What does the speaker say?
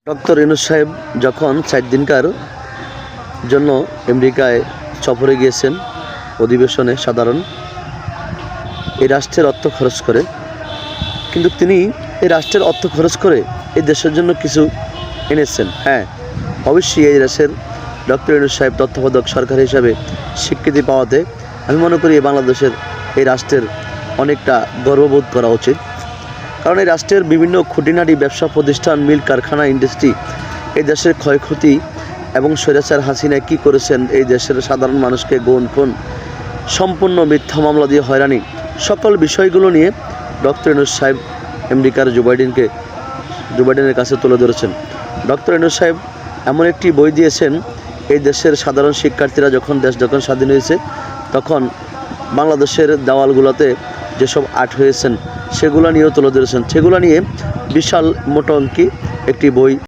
Doctor Yunus সাহেব যখন 4 দিনকার জন্য আমেরিকায় সফরে গিয়েছেন অধিবেশনে সাধারণ এই রাষ্ট্রের অর্থ খরচ করে, কিন্তু তিনি এই রাষ্ট্রের অর্থ খরচ করে এই দেশের জন্য কিছু এনেছেন। হ্যাঁ, অবশ্যই এই দেশের ডক্টর ইউনূস সাহেব তত্ত্বাবধায়ক সরকার হিসাবে স্বীকৃতি পাওয়াতে আমি মনে করি বাংলাদেশের এই রাষ্ট্রের অনেকটা গর্ববোধ করা উচিত। কারণ এই রাষ্ট্রের বিভিন্ন খুঁটিনাটি ব্যবসা প্রতিষ্ঠান, মিল, কারখানা, ইন্ডাস্ট্রি, এই দেশের ক্ষয়ক্ষতি এবং স্বৈরাচার হাসিনা কী করেছেন, এই দেশের সাধারণ মানুষকে খুন, সম্পূর্ণ মিথ্যা মামলা দিয়ে হয়রানি, সকল বিষয়গুলো নিয়ে ডক্টর ইউনূস সাহেব আমেরিকার জো বাইডেনের কাছে তুলে ধরেছেন। ডক্টর ইউনূস সাহেব এমন একটি বই দিয়েছেন, এই দেশের সাধারণ শিক্ষার্থীরা যখন স্বাধীন হয়েছে তখন বাংলাদেশের দেওয়ালগুলোতে যেসব আর্ট হয়েছেন সেগুলো নিয়েও তুলে ধরেছেন। সেগুলো নিয়ে বিশাল মোটা অঙ্কি একটি বই